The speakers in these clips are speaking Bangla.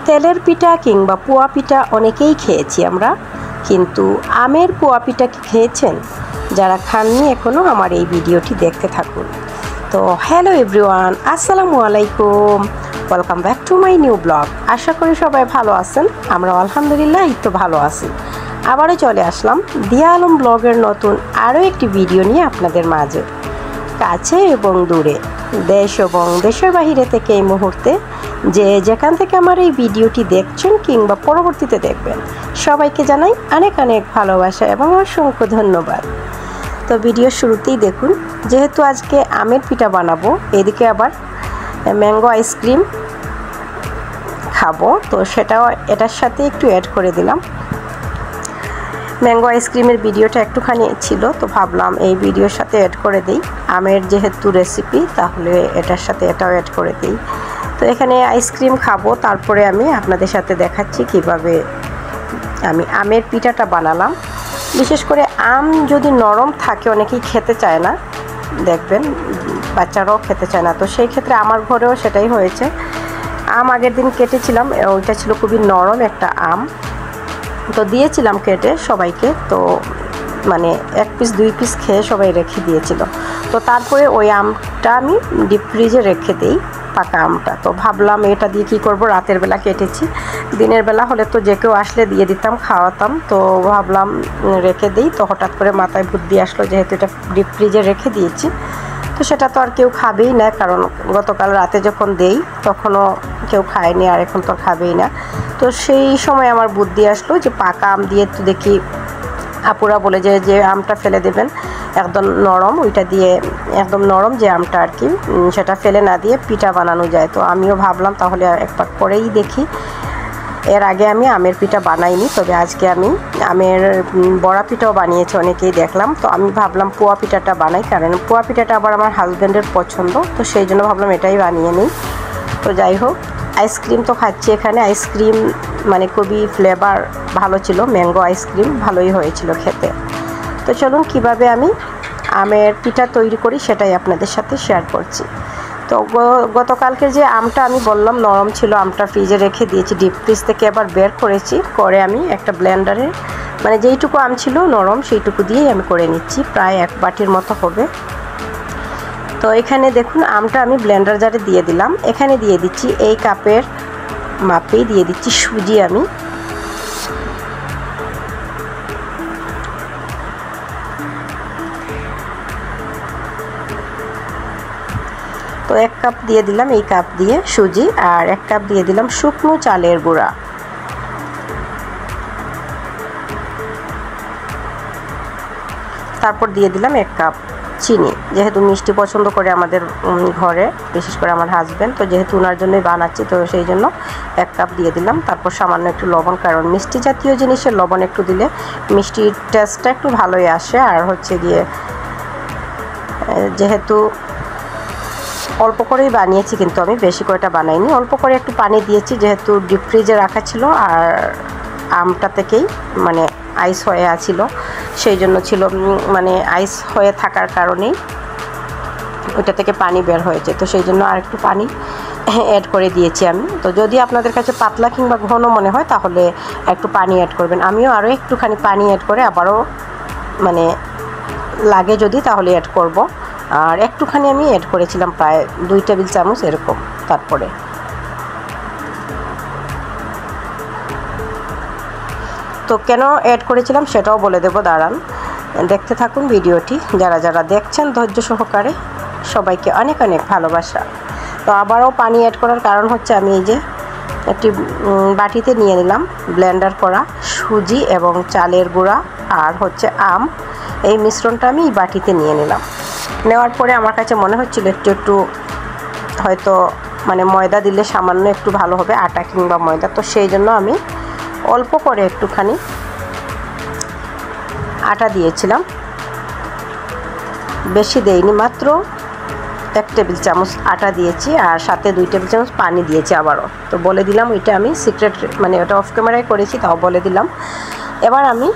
তেলের পিঠা কিংবা পোয়া পিঠা অনেকেই খেয়েছি আমরা, কিন্তু আমের পোয়া পিঠা কি খেয়েছেন? যারা খাননি এখনও আমার এই ভিডিওটি দেখতে থাকুন। তো হ্যালো এভরিওয়ান, আসসালামু আলাইকুম, welcome back to my new blog. আশা করি সবাই ভালো আছেন, আমরা আলহামদুলিল্লাহ এই তো ভালো আছি। আবারও চলে আসলাম দিয়া আলম ব্লগের নতুন আরও একটি ভিডিও নিয়ে আপনাদের মাঝে। কাছে এবং দূরে, দেশ এবং দেশের বাহিরে থেকে এই মুহূর্তে যে যেখান থেকে আমার এই ভিডিওটি দেখছেন কিংবা পরবর্তীতে দেখবেন, সবাইকে জানাই অনেক অনেক ভালোবাসা এবং অসংখ্য ধন্যবাদ। তো ভিডিওর শুরুতেই দেখুন, যেহেতু আজকে আমের পিঠা বানাবো, এদিকে আবার ম্যাঙ্গো আইসক্রিম খাবো, তো সেটাও এটার সাথে একটু অ্যাড করে দিলাম। ম্যাঙ্গো আইসক্রিমের ভিডিওটা একটুখানি ছিল, তো ভাবলাম এই ভিডিওর সাথে অ্যাড করে দিই। আমের যেহেতু রেসিপি, তাহলে এটার সাথে এটাও অ্যাড করে দিই। তো এখানে আইসক্রিম খাবো, তারপরে আমি আপনাদের সাথে দেখাচ্ছি কিভাবে আমি আমের পিঠাটা বানালাম। বিশেষ করে আম যদি নরম থাকে অনেকেই খেতে চায় না, দেখবেন বাচ্চারাও খেতে চায় না। তো সেই ক্ষেত্রে আমার ঘরেও সেটাই হয়েছে। আম আগের দিন কেটেছিলাম, ওইটা ছিল খুবই নরম একটা আম, তো দিয়েছিলাম কেটে সবাইকে। তো মানে 1 পিস 2 পিস খেয়ে সবাই রেখে দিয়েছিল। তো তারপরে ওই আমটা আমি ডিপ ফ্রিজে রেখে দিই, পাকা আমটা। তো ভাবলাম এটা দিয়ে কী করব, রাতের বেলা কেটেছি, দিনের বেলা হলে তো যে কেউ আসলে দিয়ে দিতাম, খাওয়াতাম। তো ভাবলাম রেখে দিই। তো হঠাৎ করে মাথায় বুদ্ধি আসলো, যেহেতু এটা ডিপ ফ্রিজে রেখে দিয়েছি, তো সেটা তো আর কেউ খাবেই না, কারণ গতকাল রাতে যখন দেই তখনও কেউ খায়নি, আর এখন তো খাবেই না। তো সেই সময় আমার বুদ্ধি আসলো যে পাকা আম দিয়ে তো দেখি, আপুরা বলে যে আমটা ফেলে দেবেন একদম নরম, ওইটা দিয়ে একদম নরম যে আমটা আর কি, সেটা ফেলে না দিয়ে পিঠা বানানো যায়। তো আমিও ভাবলাম তাহলে একবার করেই দেখি। এর আগে আমি আমের পিঠা বানাইনি, তবে আজকে আমি আমের বড়া পিঠাও বানিয়েছি অনেকেই দেখলাম। তো আমি ভাবলাম পোয়া পিঠাটা বানাই, কারণ পোয়া পিঠাটা আবার আমার হাজব্যান্ডের পছন্দ, তো সেই জন্য ভাবলাম এটাই বানিয়ে নিই। তো যাই হোক, আইসক্রিম তো খাচ্ছি এখানে। আইসক্রিম মানে খুবই ফ্লেভার ভালো ছিল, ম্যাঙ্গো আইসক্রিম ভালোই হয়েছিল খেতে। তো চলুন কীভাবে আমি আমের পিঠা তৈরি করি সেটাই আপনাদের সাথে শেয়ার করছি। তো গতকালকে যে আমটা আমি বললাম নরম ছিল, আমটা ফ্রিজে রেখে দিয়েছি, ডিপ ফ্রিজ থেকে আবার বের করেছি, করে আমি একটা ব্লেন্ডারে মানে যেইটুকু আম ছিল নরম সেইটুকু দিয়েই আমি করে নিচ্ছি, প্রায় 1 বাটির মতো হবে। তো এখানে দেখুন আমটা আমি ব্লেন্ডার জারে দিয়ে দিলাম। এখানে দিয়ে দিচ্ছি এই কাপের মাপেই দিয়ে দিচ্ছি সুজি আমি। তো 1 কাপ দিয়ে দিলাম এই কাপ দিয়ে সুজি, আর 1 কাপ দিয়ে দিলাম শুকনো চালের গুঁড়া। তারপর দিয়ে দিলাম 1 কাপ চিনি। যেহেতু মিষ্টি পছন্দ করে আমাদের ঘরে, বিশেষ করে আমার হাজব্যান্ড, তো যেহেতু ওনার জন্যই বানাচ্ছি, তো সেই জন্য 1 কাপ দিয়ে দিলাম। তারপর সামান্য একটু লবণ, কারণ মিষ্টি জাতীয় জিনিসের লবণ একটু দিলে মিষ্টির টেস্টটা একটু ভালোই আসে। আর হচ্ছে গিয়ে যেহেতু অল্প করেই বানিয়েছি, কিন্তু আমি বেশি করেটা বানাইনি, অল্প করে একটু পানি দিয়েছি, যেহেতু ডিপ ফ্রিজে রাখা ছিল আর আমটা থেকেই মানে আইস হয়ে আছিল, সেই জন্য ছিল মানে আইস হয়ে থাকার কারণেই ওইটা থেকে পানি বের হয়েছে। তো সেই জন্য আর একটু পানি অ্যাড করে দিয়েছি আমি। তো যদি আপনাদের কাছে পাতলা কিংবা ঘন মনে হয় তাহলে একটু পানি অ্যাড করবেন। আমিও আরও একটুখানি পানি অ্যাড করে আবারও মানে লাগে যদি তাহলে অ্যাড করব। আর একটুখানি আমি অ্যাড করেছিলাম, প্রায় 2 টেবিল চামচ এরকম। তারপরে তো কেন অ্যাড করেছিলাম সেটাও বলে দেব, দাঁড়ান দেখতে থাকুন ভিডিওটি। যারা যারা দেখছেন ধৈর্য সহকারে, সবাইকে অনেক অনেক ভালোবাসা। তো আবারও পানি অ্যাড করার কারণ হচ্ছে, আমি এই যে একটি বাটিতে নিয়ে নিলাম ব্লেন্ডার করা সুজি এবং চালের গুঁড়া আর হচ্ছে আম, এই মিশ্রণটা আমি এই বাটিতে নিয়ে নিলাম। নেওয়ার পরে আমার কাছে মনে হচ্ছিল একটু হয়তো মানে ময়দা দিলে সামান্য একটু ভালো হবে, আটা কিংবা ময়দা। তো সেই জন্য আমি অল্প করে একটুখানি আটা দিয়েছিলাম, বেশি দেইনি, মাত্র 1 টেবিল চামচ আটা দিয়েছি, আর সাথে 2 টেবিল চামচ পানি দিয়েছি আবারও। তো বলে দিলাম, ওইটা আমি সিক্রেট মানে ওটা অফ ক্যামেরায় করেছি, তাও বলে দিলাম। এবার আমি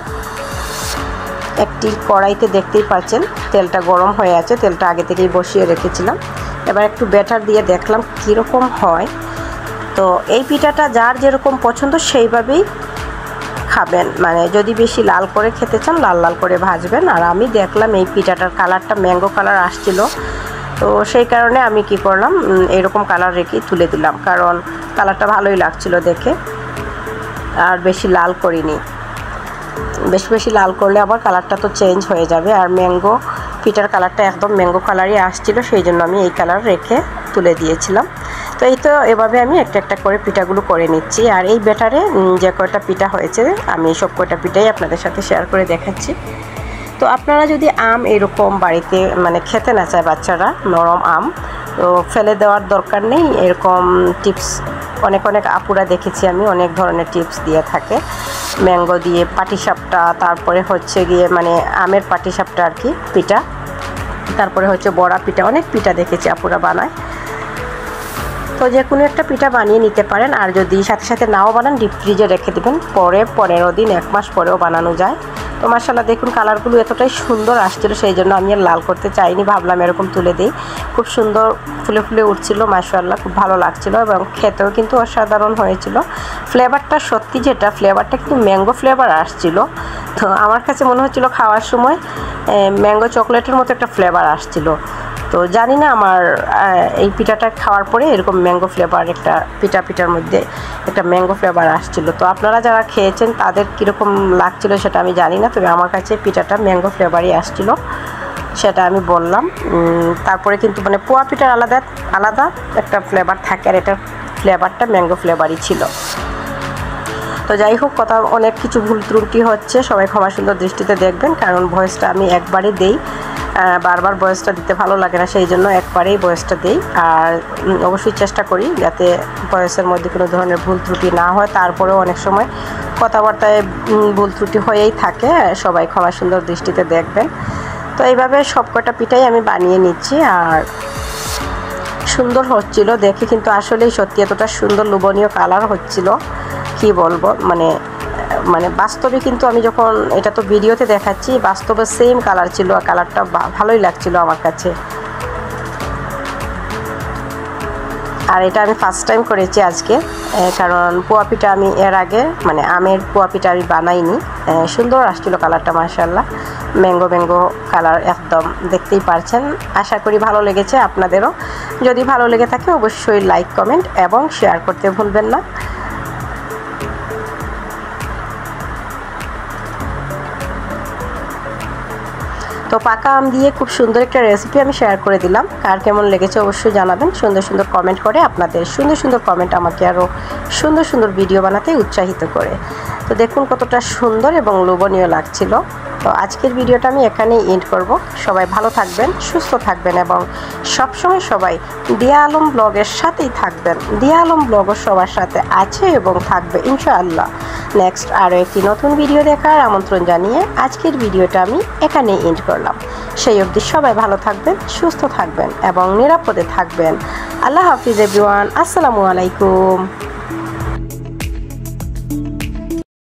একটি কড়াইতে দেখতেই পাচ্ছেন তেলটা গরম হয়ে আছে, তেলটা আগে থেকেই বসিয়ে রেখেছিলাম। এবার একটু ব্যাটার দিয়ে দেখলাম কীরকম হয়। তো এই পিঠাটা যার যেরকম পছন্দ সেইভাবেই খাবেন, মানে যদি বেশি লাল করে খেতে চান লাল লাল করে ভাজবেন। আর আমি দেখলাম এই পিঠাটার কালারটা ম্যাঙ্গো কালার আসছিল, তো সেই কারণে আমি কি করলাম এরকম কালার রেখেই তুলে দিলাম, কারণ কালারটা ভালোই লাগছিল দেখে। আর বেশি লাল করিনি, বেশি লাল করলে আবার কালারটা তো চেঞ্জ হয়ে যাবে। আর ম্যাঙ্গো পিঠার কালারটা একদম ম্যাঙ্গো কালারই আসছিল, সেই জন্য আমি এই কালার রেখে তুলে দিয়েছিলাম। তো এই তো এভাবে আমি একটা একটা করে পিঠাগুলো করে নিচ্ছি। আর এই ব্যাটারে যে কয়টা পিঠা হয়েছে আমি সব কয়টা পিঠাই আপনাদের সাথে শেয়ার করে দেখাচ্ছি। তো আপনারা যদি আম এরকম বাড়িতে মানে খেতে না চায় বাচ্চারা, নরম আম, তো ফেলে দেওয়ার দরকার নেই। এরকম টিপস অনেক আপুরা দেখেছি আমি অনেক ধরনের টিপস দিয়ে থাকে, ম্যাঙ্গো দিয়ে পাটিসাপটা, তারপরে হচ্ছে গিয়ে মানে আমের পাটিসাপটা আর কি পিঠা, তারপরে হচ্ছে বড়া পিঠা, অনেক পিঠা দেখেছি আপুরা বানায়। তো যে কোনো একটা পিঠা বানিয়ে নিতে পারেন। আর যদি সাথে সাথে নাও বানান ডিপ ফ্রিজে রেখে দেবেন, পরে 15 দিন 1 মাস পরেও বানানো যায়। তো মাশাআল্লাহ দেখুন কালারগুলো এতটাই সুন্দর আসছিল, সেই জন্য আমি আর লাল করতে চাইনি, ভাবলাম এরকম তুলে দিই। খুব সুন্দর ফুলে ফুলে উঠছিল মাশাআল্লাহ, খুব ভালো লাগছিল এবং খেতেও কিন্তু অসাধারণ হয়েছিল। ফ্লেভারটা সত্যি, যেটা ফ্লেভারটা কিন্তু ম্যাঙ্গো ফ্লেভার আসছিল। তো আমার কাছে মনে হচ্ছিল খাওয়ার সময় ম্যাঙ্গো চকলেটের মতো একটা ফ্লেভার আসছিল। তো জানি না আমার এই পিঠাটা খাওয়ার পরে এরকম ম্যাঙ্গো ফ্লেভার একটা পিঠার মধ্যে একটা ম্যাঙ্গো ফ্লেভার আসছিল। তো আপনারা যারা খেয়েছেন তাদের কীরকম লাগছিল সেটা আমি জানি না, তবে আমার কাছে পিঠাটা ম্যাঙ্গো ফ্লেভারই আসছিল, সেটা আমি বললাম। তারপরে কিন্তু মানে পোয়া পিঠার আলাদা একটা ফ্লেভার থাকে, আর এটার ফ্লেভারটা ম্যাঙ্গো ফ্লেভারই ছিল। তো যাই হোক, কথা অনেক কিছু ভুল ত্রুটি হচ্ছে, সবাই ক্ষমা সুন্দর দৃষ্টিতে দেখবেন, কারণ ভয়েসটা আমি একবারই দেই, বারবার ভয়েসটা দিতে ভালো লাগে না, সেই জন্য একবারেই ভয়েসটা দিই। আর অবশ্যই চেষ্টা করি যাতে ভয়েসের মধ্যে কোনো ধরনের ভুল ত্রুটি না হয়, তারপরেও অনেক সময় কথাবার্তায় ভুল ত্রুটি হয়েই থাকে, সবাই ক্ষমা সুন্দর দৃষ্টিতে দেখবেন। তো এইভাবে সব কটা পিঠাই আমি বানিয়ে নিচ্ছি, আর সুন্দর হচ্ছিল দেখে, কিন্তু আসলেই সত্যি এতটা সুন্দর লোভনীয় কালার হচ্ছিল কি বলবো, মানে বাস্তবে কিন্তু আমি যখন এটা তো ভিডিওতে দেখাচ্ছি, বাস্তবে সেম কালার ছিল, আর কালারটা ভালোই লাগছিল আমার কাছে। আর এটা আমি ফার্স্ট টাইম করেছি আজকে, কারণ পোয়া পিঠা আমি এর আগে মানে আমের পোয়া পিঠা আমি বানাইনি। সুন্দর আসছিল কালারটা মাশাআল্লাহ, ম্যাঙ্গো কালার একদম, দেখতেই পারছেন। আশা করি ভালো লেগেছে আপনাদেরও। যদি ভালো লেগে থাকে অবশ্যই লাইক, কমেন্ট এবং শেয়ার করতে ভুলবেন না। তো পাকা আম দিয়ে খুব সুন্দর একটা রেসিপি আমি শেয়ার করে দিলাম, কার কেমন লেগেছে অবশ্যই জানাবেন সুন্দর কমেন্ট করে। আপনাদের সুন্দর কমেন্ট আমাকে আরও সুন্দর ভিডিও বানাতে উৎসাহিত করে। তো দেখুন কতটা সুন্দর এবং লোভনীয় লাগছিল। তো আজকের ভিডিওটা আমি এখানেই এন্ড করব। সবাই ভালো থাকবেন, সুস্থ থাকবেন এবং সবসময় সবাই দিয়া আলম ব্লগের সাথেই থাকবেন। দিয়া আলম ব্লগও সবার সাথে আছে এবং থাকবে ইনশাআল্লাহ। নেক্সট আরও একটি নতুন ভিডিও দেখার আমন্ত্রণ জানিয়ে আজকের ভিডিওটা আমি এখানেই এন্ড করলাম। সেই অবধি সবাই ভালো থাকবেন, সুস্থ থাকবেন এবং নিরাপদে থাকবেন। আল্লাহ হাফিজ এভরিওয়ান, আসসালামু আলাইকুম।